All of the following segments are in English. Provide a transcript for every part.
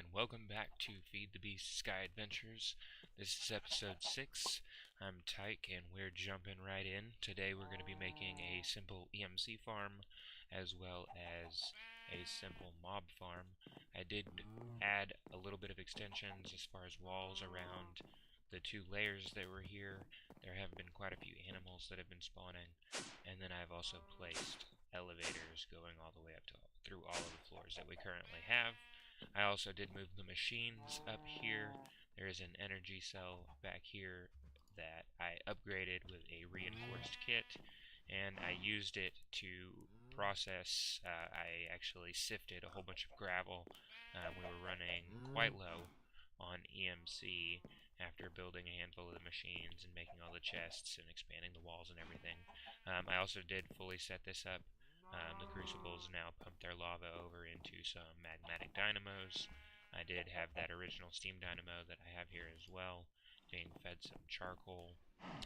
and welcome back to Feed the Beast Sky Adventures. This is episode 6. I'm Tyke, and we're jumping right in. Today we're going to be making a simple EMC farm, as well as a simple mob farm. I did add a little bit of extensions as far as walls around the two layers that were here. There have been quite a few animals that have been spawning, and then I've also placed elevators going all the way up to through all of the floors that we currently have. I also did move the machines up here. There is an energy cell back here that I upgraded with a reinforced kit, and I used it to process. I actually sifted a whole bunch of gravel. We were running quite low on EMC after building a handful of the machines and making all the chests and expanding the walls and everything. I also did fully set this up. The crucibles now pump their lava over into some magmatic dynamos. I did have that original steam dynamo that I have here as well, being fed some charcoal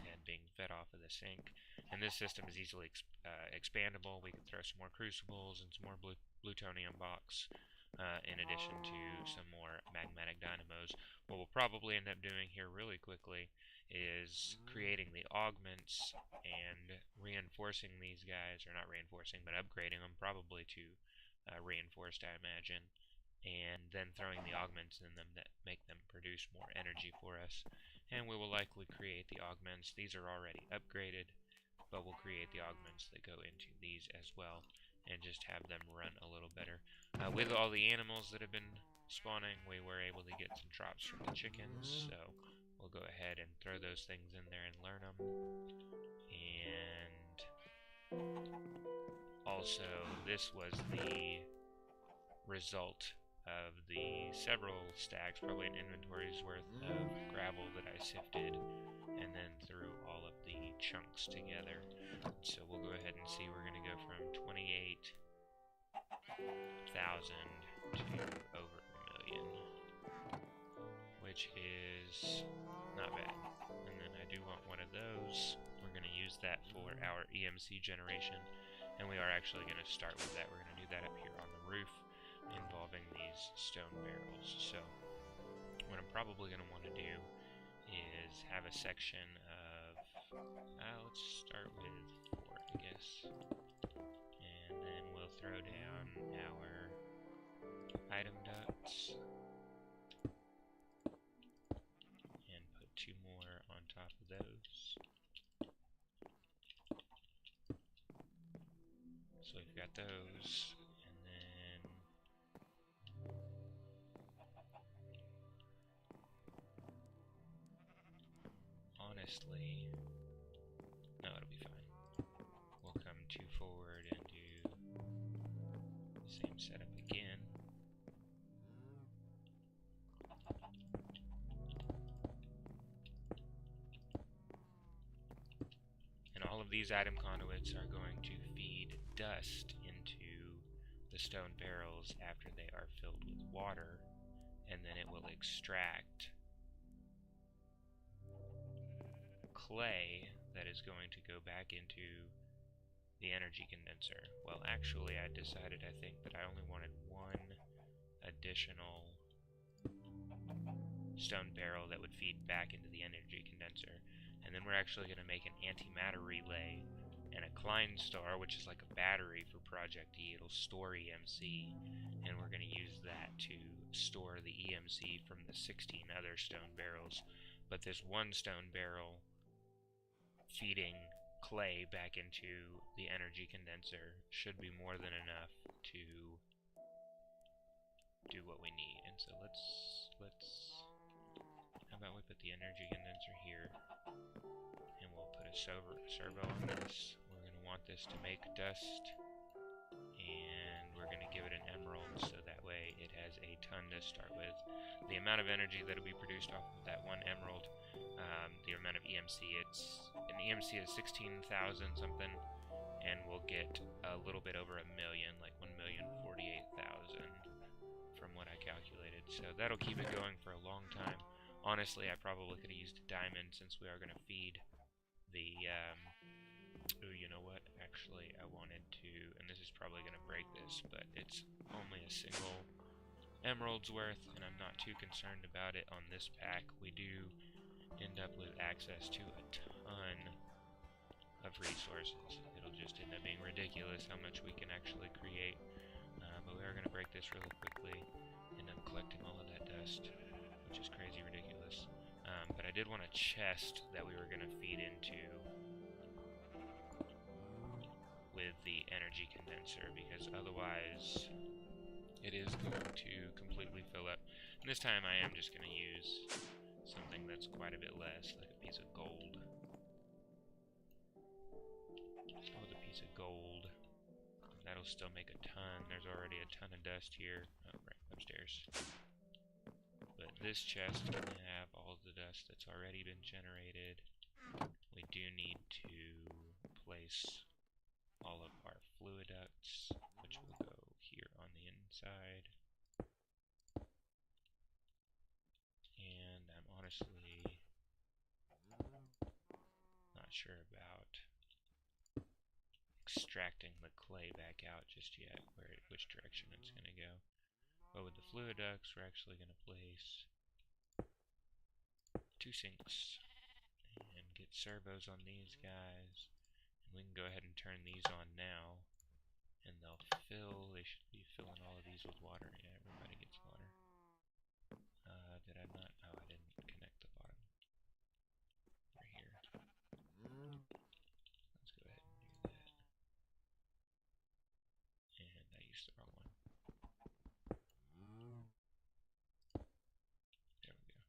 and being fed off of the sink. And this system is easily expandable. We can throw some more crucibles and some more plutonium box in addition to some more magmatic dynamos. What we'll probably end up doing here really quickly is creating the augments and reinforcing these guys, or not reinforcing, but upgrading them probably to reinforced, I imagine, and then throwing the augments in them that make them produce more energy for us. And we will likely create the augments. These are already upgraded, but we'll create the augments that go into these as well, and just have them run a little better. With all the animals that have been spawning, we were able to get some drops from the chickens, so we'll go ahead and throw those things in there and learn them. And also, this was the result of the several stacks, probably an inventory's worth of gravel that I sifted and then threw all of the chunks together. So we'll go ahead and see. We're going to go from 28,000 to over a million, which is not bad. And then I do want one of those. We're going to use that for our EMC generation, and we are actually going to start with that. We're going to do that up here on the roof, involving these stone barrels. So what I'm probably going to want to do is have a section of, let's start with 4, I guess, and then we'll throw down our item ducts and put 2 more on top of those. So we've got those, and then honestly, no, it'll be fine. We'll come 2 forward and do the same setup again. And all of these item conduits are going to feed dust into the stone barrels after they are filled with water, and then it will extract clay that is going to go back into the energy condenser. Well, actually, I decided, I think, that I only wanted 1 additional stone barrel that would feed back into the energy condenser. And then we're actually going to make an antimatter relay and a Klein star, which is like a battery for Project E. It'll store EMC, and we're going to use that to store the EMC from the 16 other stone barrels. But this 1 stone barrel feeding clay back into the energy condenser should be more than enough to do what we need. And so let's how about we put the energy condenser here, and we'll put a servo on this. We're going to want this to make dust, and we're going to give it an emerald so that way it has a ton to start with. The amount of energy that will be produced off of that 1 emerald, the amount of EMC, an EMC is 16,000 something, and we'll get a little bit over a million, like 1,048,000 from what I calculated. So that'll keep it going for a long time. Honestly, I probably could have used a diamond, since we are going to feed the, ooh, you know what, actually I wanted to, and this is probably going to break this, but it's only a single emeralds worth, and I'm not too concerned about it on this pack. We do end up with access to a ton of resources. It'll just end up being ridiculous how much we can actually create. But we are going to break this really quickly, end up collecting all of that dust, which is crazy ridiculous. But I did want a chest that we were going to feed into with the energy condenser, because otherwise it is going to completely fill up. And this time I am just going to use something that's quite a bit less, like a piece of gold. Oh, the piece of gold. That'll still make a ton. There's already a ton of dust here. Oh, right upstairs. But this chest can have all the dust that's already been generated. We do need to place all of our fluid ducts, which will go here on the inside. And I'm honestly not sure about extracting the clay back out just yet, which direction it's going to go. But with the fluid ducts, we're actually going to place 2 sinks and get servos on these guys. And we can go ahead and turn these on now, and they'll fill. They should be filling all of these with water. Yeah, everybody gets water. Did I not? Oh, I didn't connect the bottom. Right here. Let's go ahead and do that. And I used the wrong one. There we go.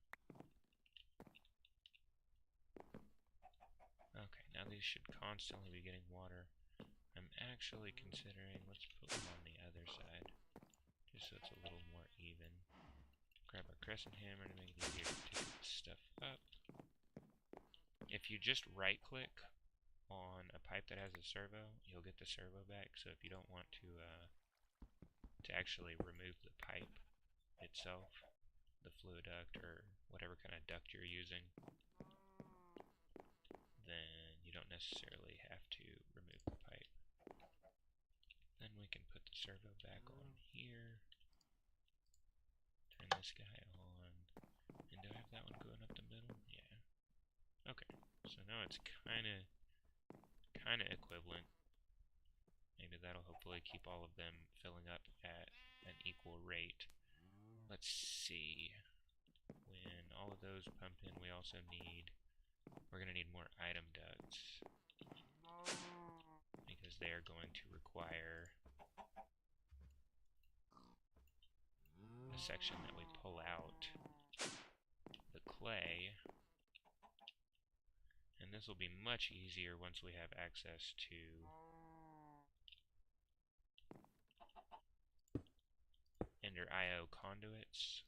Okay, now these should constantly be getting water. I'm actually considering, let's put them on the other side, just so it's a little more even. Grab our crescent hammer to make it easier to pick stuff up. If you just right click on a pipe that has a servo, you'll get the servo back. So if you don't want to actually remove the pipe itself, the fluid duct or whatever kind of duct you're using, then you don't necessarily have to remove the pipe. Then we can put the servo back on here. Turn this guy on. And do I have that one going up the middle? Yeah. Okay. So now it's kind of equivalent. Maybe that'll hopefully keep all of them filling up at an equal rate. Let's see. When all of those pump in, we're going to need more item ducts, because they are going to require a section that we pull out the clay, and this will be much easier once we have access to Ender IO conduits,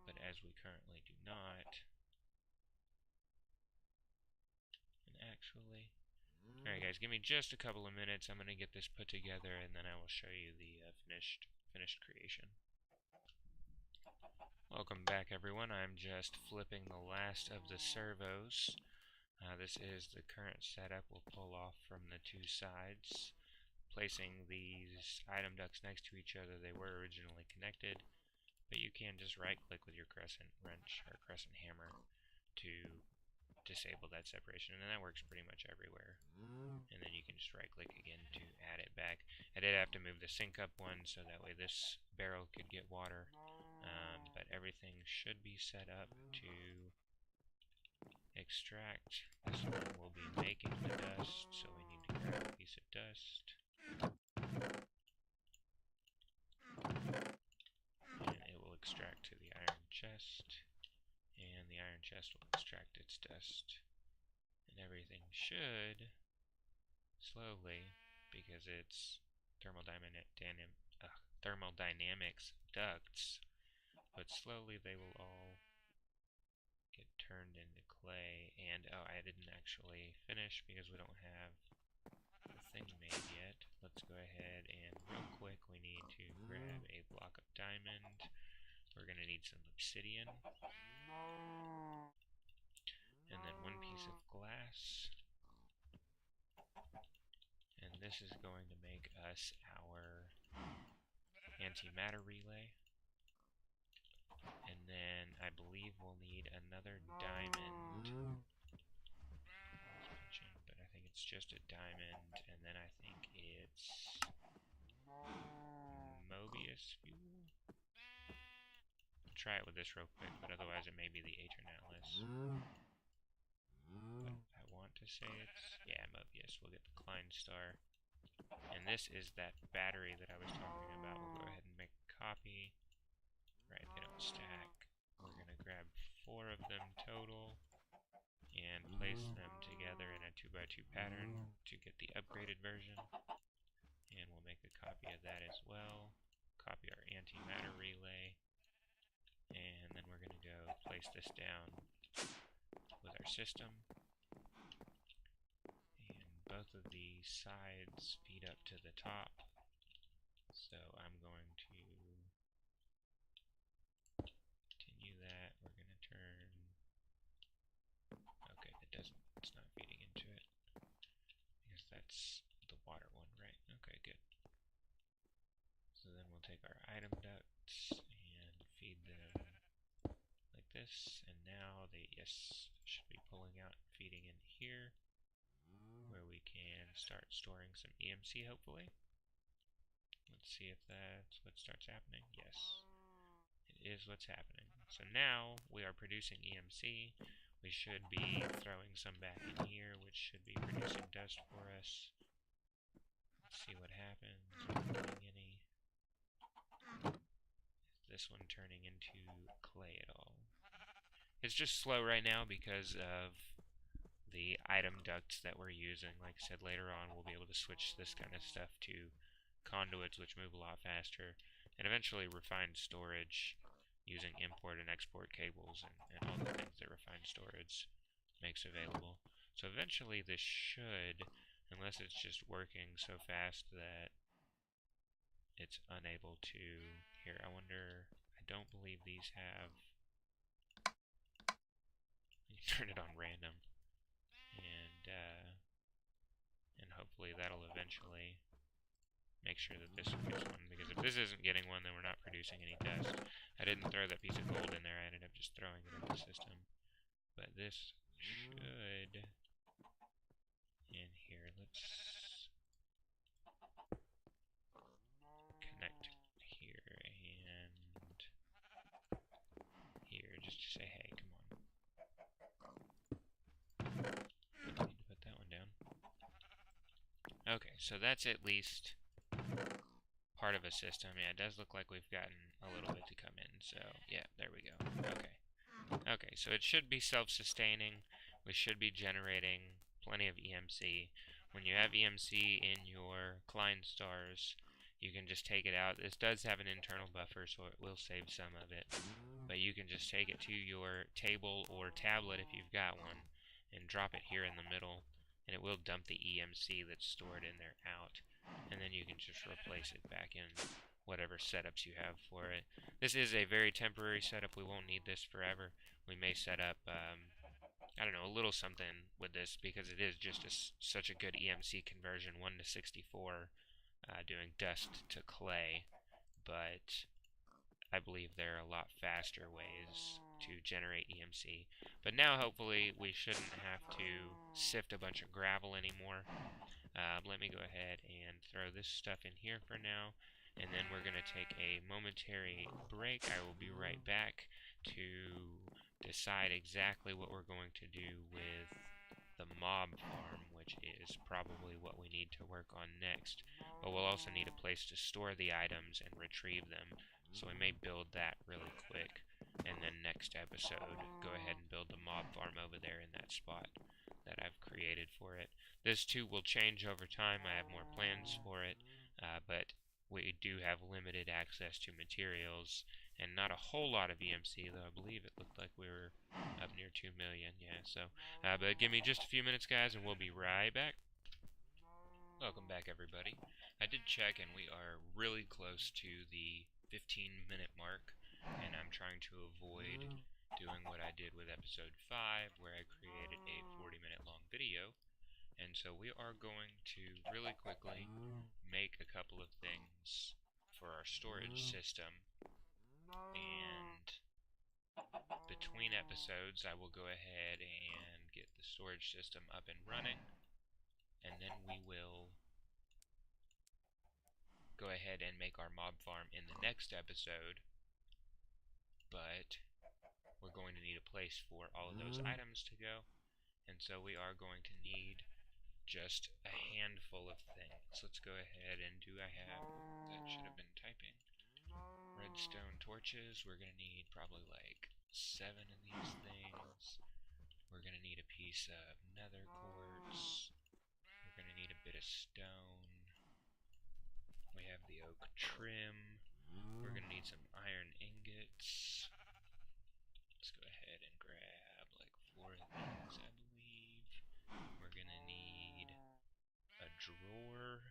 but as we currently do not. And actually, alright guys, give me just a couple of minutes. I'm going to get this put together, and then I will show you the finished creation. Welcome back, everyone. I'm just flipping the last of the servos. This is the current setup. We'll pull off from the 2 sides, placing these item ducts next to each other. They were originally connected, but you can just right-click with your crescent wrench or crescent hammer to disable that separation, and that works pretty much everywhere. And then you can just right-click again to add it back. I did have to move the sink up one so that way this barrel could get water, but everything should be set up to extract. This one will be making the dust, so we need to grab a piece of dust. And it will extract to the iron chest, and the iron chest will extract its dust. And everything should slowly, because it's thermodynamics ducts, but slowly they will all get turned into clay. And oh, I didn't actually finish because we don't have the thing made yet. Let's go ahead and real quick we need to grab a block of diamond. We're going to need some obsidian, and then 1 piece of glass. And this is going to make us our antimatter relay. And then I believe we'll need another diamond. But I think it's just a diamond, and then I think it's Mobius fuel. I'll try it with this real quick, but otherwise it may be the Aeternalis. But I want to say it's, yeah, Mobius. We'll get the Klein Star. And this is that battery that I was talking about. We'll go ahead and make a copy. Right, they don't stack. We're going to grab 4 of them total and place them together in a 2x2 pattern to get the upgraded version. And we'll make a copy of that as well. Copy our antimatter relay. And then we're going to go place this down with our system. And both of the sides feed up to the top. So I'm going to continue that. We're going to turn... Okay, it's not feeding into it. I guess that's the water one, right? Okay, good. So then we'll take our item ducts and feed them like this. And now they, yes, should be pulling out and feeding in here, where we can start storing some EMC, hopefully. Let's see if that's what starts happening. Yes, it is what's happening. So now we are producing EMC. We should be throwing some back in here, which should be producing dust for us. Let's see what happens. Not getting any. Is this one turning into clay at all? It's just slow right now because of the item ducts that we're using. Like I said, later on we'll be able to switch this kind of stuff to conduits, which move a lot faster, and eventually refined storage using import and export cables and all the things that refined storage makes available. So eventually this should, unless it's just working so fast that it's unable to, here, I wonder, I don't believe these have, you turn it on random, and hopefully that'll eventually make sure that this gets one, because if this isn't getting one, then we're not producing any dust. I didn't throw that piece of gold in there, I ended up just throwing it in the system. But this should, in here, let's connect here and here, just to say, hey, come on. I need to put that one down. Okay, so that's at least part of a system. Yeah, it does look like we've gotten a little bit to come in, so yeah, there we go. Okay, so it should be self-sustaining. We should be generating plenty of EMC. When you have EMC in your Klein stars, you can just take it out. This does have an internal buffer, so it will save some of it, but you can just take it to your table or tablet if you've got one and drop it here in the middle, and it will dump the EMC that's stored in there out, and then you can just replace it back in whatever setups you have for it. This is a very temporary setup. We won't need this forever. We may set up, I don't know, a little something with this, because it is just such a good EMC conversion, 1 to 64, doing dust to clay, but I believe there are a lot faster ways to generate EMC. But now, hopefully, we shouldn't have to sift a bunch of gravel anymore. Let me go ahead and throw this stuff in here for now, and then we're going to take a momentary break. I will be right back to decide exactly what we're going to do with the mob farm, which is probably what we need to work on next. But we'll also need a place to store the items and retrieve them, so we may build that really quick, and then next episode go ahead and build the mob farm over there in that spot that I've created for it. This too will change over time. I have more plans for it, but we do have limited access to materials and not a whole lot of EMC, though I believe it looked like we were up near 2 million. Yeah, so but give me just a few minutes, guys, and we'll be right back. Welcome back, everybody. I did check, and we are really close to the 15-minute mark, and I'm trying to avoid doing what I did with episode 5, where I created a 40-minute long video. And so we are going to really quickly make a couple of things for our storage system. And between episodes, I will go ahead and get the storage system up and running, and then we will go ahead and make our mob farm in the next episode. But we're going to need a place for all of those items to go, and so we are going to need just a handful of things. Let's go ahead and I have, that should have been typing, redstone torches. We're going to need probably like 7 of these things. We're going to need a piece of nether quartz. We're going to need a bit of stone. We have the oak trim. We're going to need some iron ingots. Let's go ahead and grab like 4 of these, I believe. We're going to need a drawer.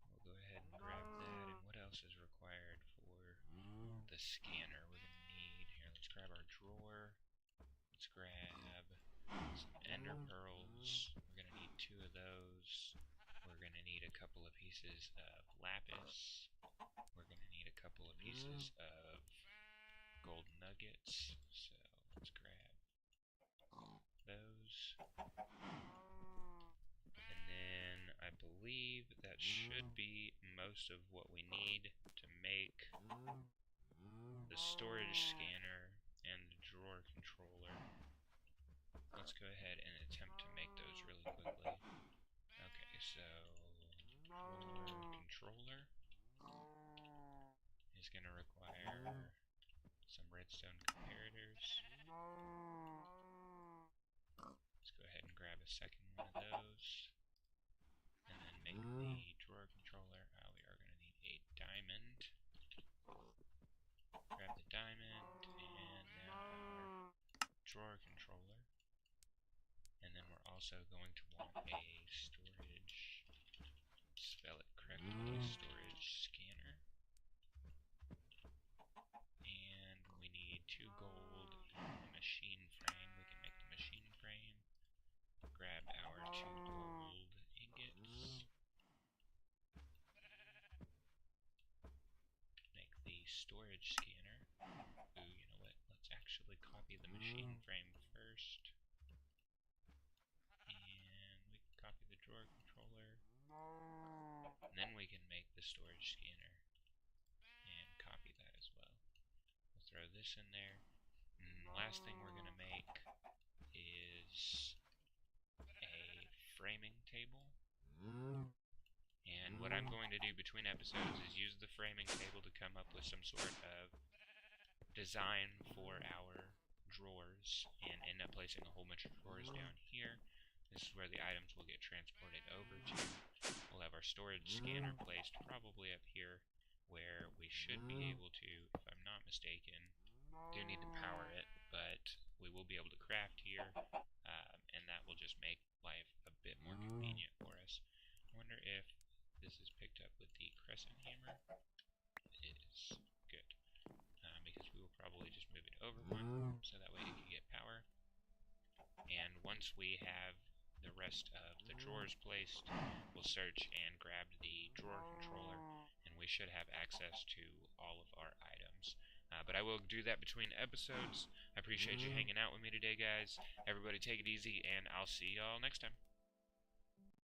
We'll go ahead and grab that. And what else is required for the scanner? We're going to need, here, let's grab our drawer. Let's grab some ender pearls. We're going to need 2 of those. We're going to need a couple of pieces of lapis. We're going to need a couple of pieces of gold nuggets. So let's grab those. And then I believe that should be most of what we need to make the storage scanner and the drawer controller. Let's go ahead and attempt to make those really quickly. Okay, so drawer controller is going to require some redstone comparators. Let's go ahead and grab a second one of those, and then make the drawer controller. We are going to need a diamond. Grab the diamond, and now our drawer controller. And then we're also going to want a storage, spell it correctly, storage scanner. And we need 2 gold and a machine frame. We can make the machine frame. Grab our 2 gold ingots. Make the storage scanner. Ooh, you know what? Let's actually copy the machine frame first. And we can copy the drawer controller. And then we can make the storage scanner. And copy that as well. We'll throw this in there. And the last thing we're going to make is a framing table. And what I'm going to do between episodes is use the framing table to come up with some sort of design for our drawers and end up placing a whole bunch of drawers down here. This is where the items will get transported over to. We'll have our storage scanner placed probably up here, where we should be able to, if I'm not mistaken, do need to power it, but we will be able to craft here, and that will just make life a bit more convenient for us. I wonder if this is picked up with the crescent hammer. It is. Good. Because we will probably just move it over one, so that way it can get power. And once we have the rest of the drawers placed, we'll search and grab the drawer controller, and we should have access to all of our items. But I will do that between episodes. I appreciate you hanging out with me today, guys. Everybody take it easy, and I'll see y'all next time.